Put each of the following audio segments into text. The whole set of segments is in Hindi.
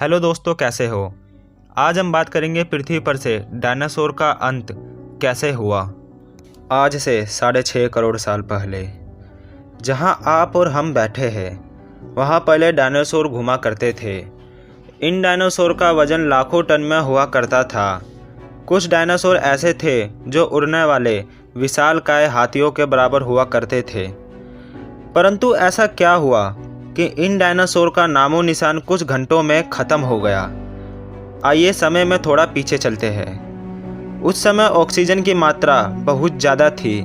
हेलो दोस्तों, कैसे हो। आज हम बात करेंगे पृथ्वी पर से डायनासोर का अंत कैसे हुआ। आज से 6.5 करोड़ साल पहले जहां आप और हम बैठे हैं वहां पहले डायनासोर घुमा करते थे। इन डायनासोर का वजन लाखों टन में हुआ करता था। कुछ डायनासोर ऐसे थे जो उड़ने वाले विशालकाय हाथियों के बराबर हुआ करते थे। परंतु ऐसा क्या हुआ कि इन डायनासोर का नामो निशान कुछ घंटों में ख़त्म हो गया। आइए समय में थोड़ा पीछे चलते हैं। उस समय ऑक्सीजन की मात्रा बहुत ज़्यादा थी।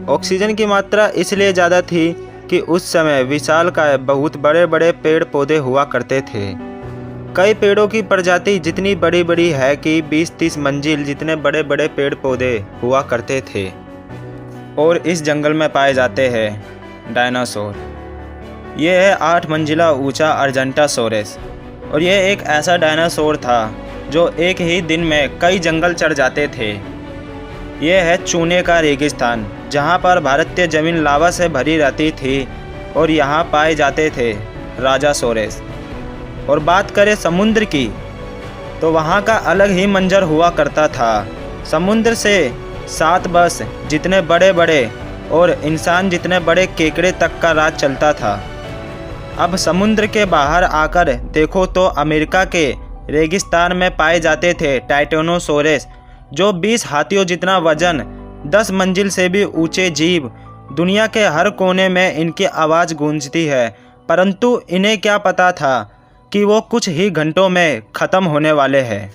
ऑक्सीजन की मात्रा इसलिए ज़्यादा थी कि उस समय विशालकाय बहुत बड़े बड़े पेड़ पौधे हुआ करते थे। कई पेड़ों की प्रजाति जितनी बड़ी बड़ी है कि 20-30 मंजिल जितने बड़े बड़े पेड़ पौधे हुआ करते थे। और इस जंगल में पाए जाते हैं डायनासोर। ये है 8 मंजिला ऊंचा अर्जेंटासोरस और यह एक ऐसा डायनासोर था जो एक ही दिन में कई जंगल चढ़ जाते थे। यह है चूने का रेगिस्तान जहाँ पर भारतीय ज़मीन लावा से भरी रहती थी और यहाँ पाए जाते थे राजासोरस। और बात करें समुद्र की तो वहाँ का अलग ही मंजर हुआ करता था। समुद्र से 7 बस जितने बड़े बड़े और इंसान जितने बड़े केकड़े तक का राज चलता था। अब समुद्र के बाहर आकर देखो तो अमेरिका के रेगिस्तान में पाए जाते थे टाइटेनोसोरस, जो 20 हाथियों जितना वजन, 10 मंजिल से भी ऊंचे जीव। दुनिया के हर कोने में इनकी आवाज़ गूंजती है, परंतु इन्हें क्या पता था कि वो कुछ ही घंटों में ख़त्म होने वाले हैं।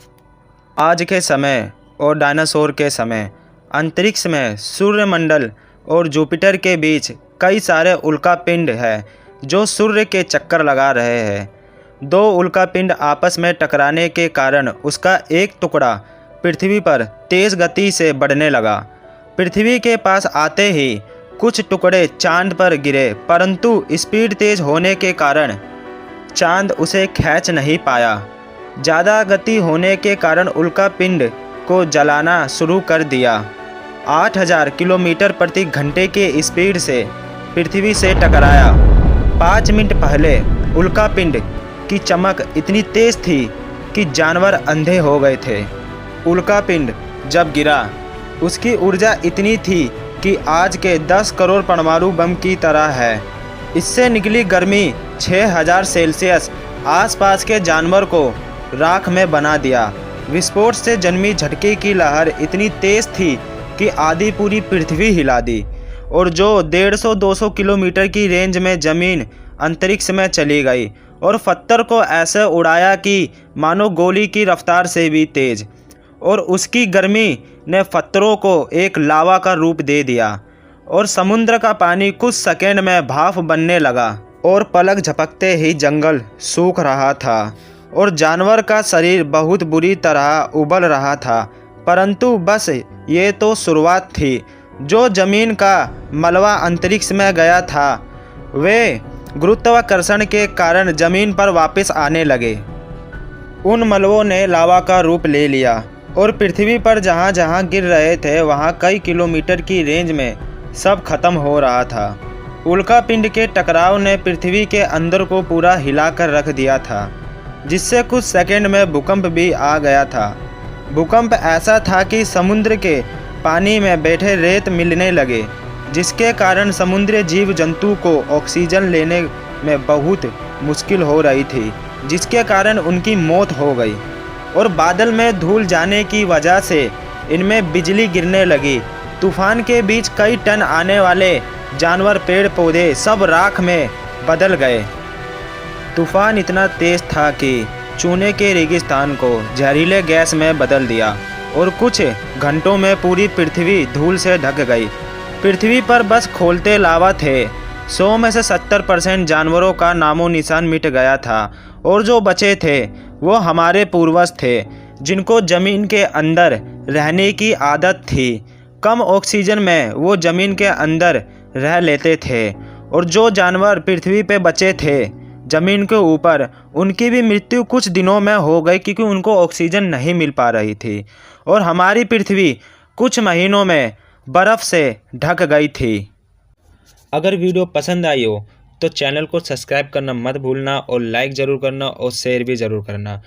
आज के समय और डायनासोर के समय अंतरिक्ष में सूर्यमंडल और जुपिटर के बीच कई सारे उल्कापिंड हैं जो सूर्य के चक्कर लगा रहे हैं। 2 उल्कापिंड आपस में टकराने के कारण उसका एक टुकड़ा पृथ्वी पर तेज़ गति से बढ़ने लगा। पृथ्वी के पास आते ही कुछ टुकड़े चांद पर गिरे, परंतु स्पीड तेज होने के कारण चांद उसे खींच नहीं पाया। ज़्यादा गति होने के कारण उल्कापिंड को जलाना शुरू कर दिया। 8000 किलोमीटर प्रति घंटे के स्पीड से पृथ्वी से टकराया। 5 मिनट पहले उल्कापिंड की चमक इतनी तेज थी कि जानवर अंधे हो गए थे। उल्कापिंड जब गिरा उसकी ऊर्जा इतनी थी कि आज के 10 करोड़ परमाणु बम की तरह है। इससे निकली गर्मी 6000 सेल्सियस आसपास के जानवर को राख में बना दिया। विस्फोट से जन्मी झटके की लहर इतनी तेज थी कि आधी पूरी पृथ्वी हिला दी और जो 150-200 किलोमीटर की रेंज में ज़मीन अंतरिक्ष में चली गई और पत्थर को ऐसे उड़ाया कि मानो गोली की रफ्तार से भी तेज़। और उसकी गर्मी ने पत्थरों को एक लावा का रूप दे दिया और समुद्र का पानी कुछ सेकंड में भाप बनने लगा और पलक झपकते ही जंगल सूख रहा था और जानवर का शरीर बहुत बुरी तरह उबल रहा था। परंतु बस ये तो शुरुआत थी। जो जमीन का मलबा अंतरिक्ष में गया था वे गुरुत्वाकर्षण के कारण जमीन पर वापस आने लगे। उन मलबों ने लावा का रूप ले लिया और पृथ्वी पर जहाँ जहाँ गिर रहे थे वहाँ कई किलोमीटर की रेंज में सब खत्म हो रहा था। उल्कापिंड के टकराव ने पृथ्वी के अंदर को पूरा हिलाकर रख दिया था, जिससे कुछ सेकंड में भूकंप भी आ गया था। भूकंप ऐसा था कि समुद्र के पानी में बैठे रेत मिलने लगे, जिसके कारण समुद्री जीव जंतु को ऑक्सीजन लेने में बहुत मुश्किल हो रही थी, जिसके कारण उनकी मौत हो गई। और बादल में धूल जाने की वजह से इनमें बिजली गिरने लगी। तूफान के बीच कई टन आने वाले जानवर, पेड़ पौधे सब राख में बदल गए। तूफान इतना तेज था कि चूने के रेगिस्तान को जहरीले गैस में बदल दिया और कुछ घंटों में पूरी पृथ्वी धूल से ढक गई। पृथ्वी पर बस खोलते लावा थे। 100 में से 70% जानवरों का नामो निशान मिट गया था और जो बचे थे वो हमारे पूर्वज थे, जिनको ज़मीन के अंदर रहने की आदत थी। कम ऑक्सीजन में वो ज़मीन के अंदर रह लेते थे और जो जानवर पृथ्वी पे बचे थे ज़मीन के ऊपर, उनकी भी मृत्यु कुछ दिनों में हो गई क्योंकि उनको ऑक्सीजन नहीं मिल पा रही थी और हमारी पृथ्वी कुछ महीनों में बर्फ़ से ढक गई थी। अगर वीडियो पसंद आई हो तो चैनल को सब्सक्राइब करना मत भूलना और लाइक ज़रूर करना और शेयर भी ज़रूर करना।